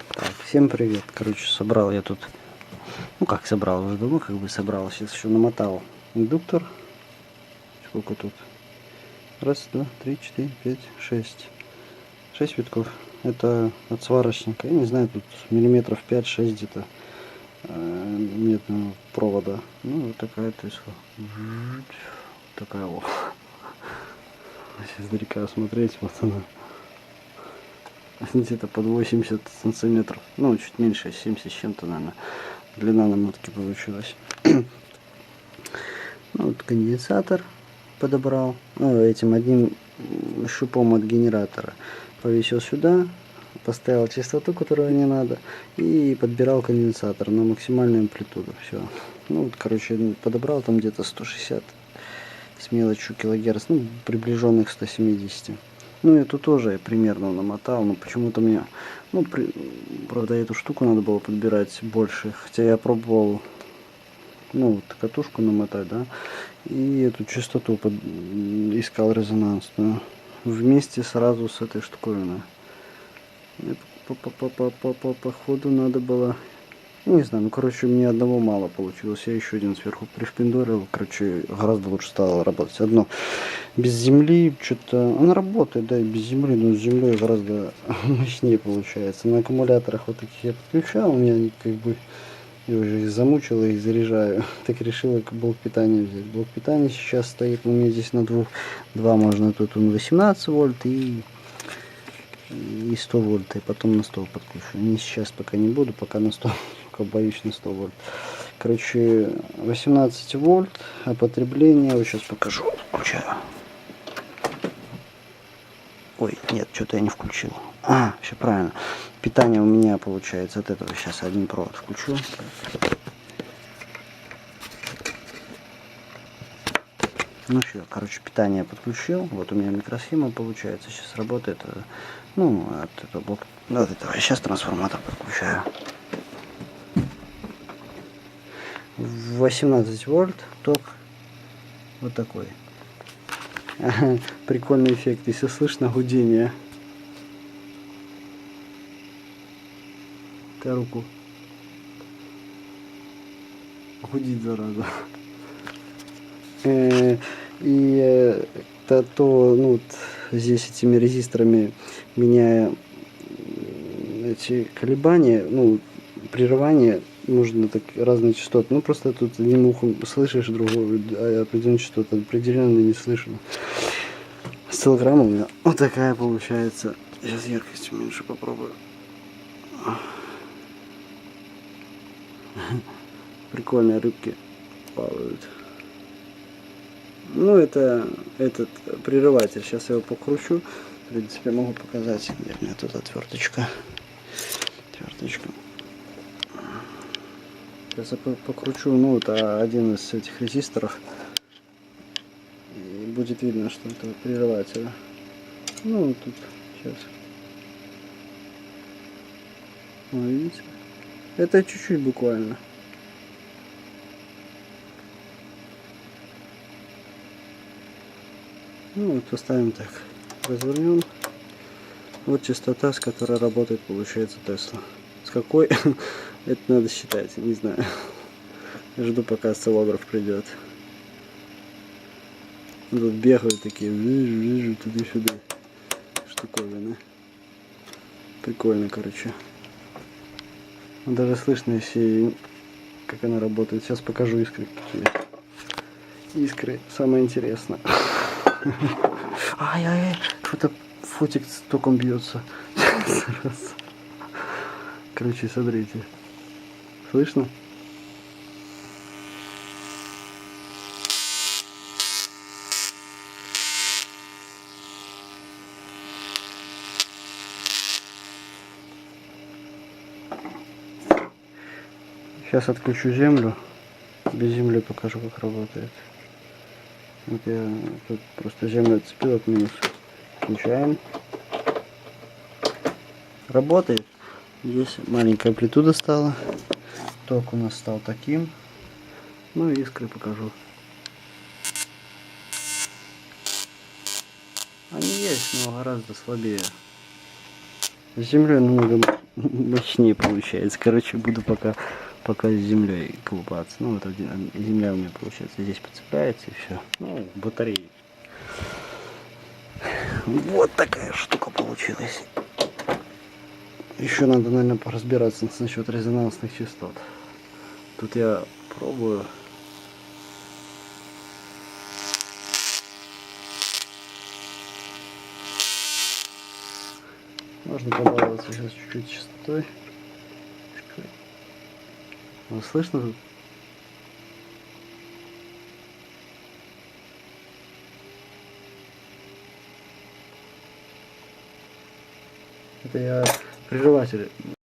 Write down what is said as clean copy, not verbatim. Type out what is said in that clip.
Так, всем привет. Короче, собрал я тут, ну как собрал, уже давно как бы собрал. Сейчас еще намотал индуктор. Сколько тут? Раз, два, три, четыре, пять, шесть. 6 витков. Это от сварочника. Я не знаю, тут миллиметров 5-6 где-то медного провода. Ну, вот такая, то есть, такая вот. Если издалека смотреть, вот она. Где-то под 80 сантиметров. Ну, чуть меньше, 70 с чем-то, наверное. Длина намотки получилась. Ну, вот конденсатор подобрал. Ну, этим одним шипом от генератора повесил сюда. Поставил частоту, которую не надо. И подбирал конденсатор на максимальную амплитуду. Все. Ну, вот, короче, подобрал там где-то 160 с мелочью килогерц. Ну, приближенных 170. Ну, эту тоже примерно намотал, но почему-то мне, ну, правда, эту штуку надо было подбирать больше, хотя я пробовал, ну, вот катушку намотать, да, и эту частоту искал резонансную, вместе сразу с этой штуковиной. По ходу надо было, не знаю, ну, короче, мне одного мало получилось, я еще один сверху пришпиндорил, короче, гораздо лучше стало работать. Одно без земли, что-то, он работает, да, и без земли, но с землей гораздо мощнее получается. На аккумуляторах вот таких я подключал, у меня они как бы, я уже их замучил и заряжаю, так решил блок питания взять. Блок питания сейчас стоит у меня здесь на двух, два можно, тут он 18 вольт и 100 вольт, и потом на 100 подключу. Не сейчас пока не буду, пока на 100, пока боюсь на 100 вольт. Короче, 18 вольт, а потребление, вот сейчас покажу, включаю. Ой, нет, что-то я не включил. А, все правильно. Питание у меня получается от этого. Сейчас один провод включу. Ну все, короче, питание подключил. Вот у меня микросхема получается. Сейчас работает. Ну, от этого блока. От этого. Сейчас трансформатор подключаю. 18 вольт ток. Вот такой. Ага, прикольный эффект. Если слышно гудение. Ты руку. Гудит, зараза. И ну, вот здесь этими резисторами меняя эти колебания, ну, прерывания, нужно так разные частоты. Ну, просто тут одним ухом слышишь, другой, а определенную частоту определенно не слышу. Осциллограмма у меня вот такая получается. Сейчас яркость уменьшу, попробую. Прикольные рыбки плавают. Ну, это этот прерыватель. Сейчас я его покручу. В принципе, могу показать. Где у меня тут отверточка. Отверточка. Сейчас я покручу. Ну, вот один из этих резисторов. И будет видно, что это прерыватель. Ну, тут сейчас. О, видите? Это чуть-чуть буквально. Ну вот поставим так, развернем. Вот частота, с которой работает, получается, Тесла. С какой? Это надо считать, не знаю. Жду, пока осциллограф придет. Тут бегают такие, вижу, туда-сюда штуковины. Прикольно, короче. Даже слышно, если как она работает. Сейчас покажу искры какие. Искры, самое интересное. Ай-яй-яй, что-то фотик с током бьется. Короче, смотрите. Слышно? Сейчас отключу землю. Без земли покажу, как работает. Вот я тут просто землю отцепил от минуса. Включаем. Работает. Здесь маленькая амплитуда стала. Ток у нас стал таким. Ну и искры покажу. Они есть, но гораздо слабее. С землей намного мощнее получается. Короче, буду пока с землей колупаться. Ну, вот земля у меня получается здесь подцепляется и все. Ну, батареи. Вот такая штука получилась. Еще надо, наверное, поразбираться насчет резонансных частот. Тут я пробую. Можно побаловаться сейчас чуть-чуть частотой. Ну, слышно тут? Это я прерыватель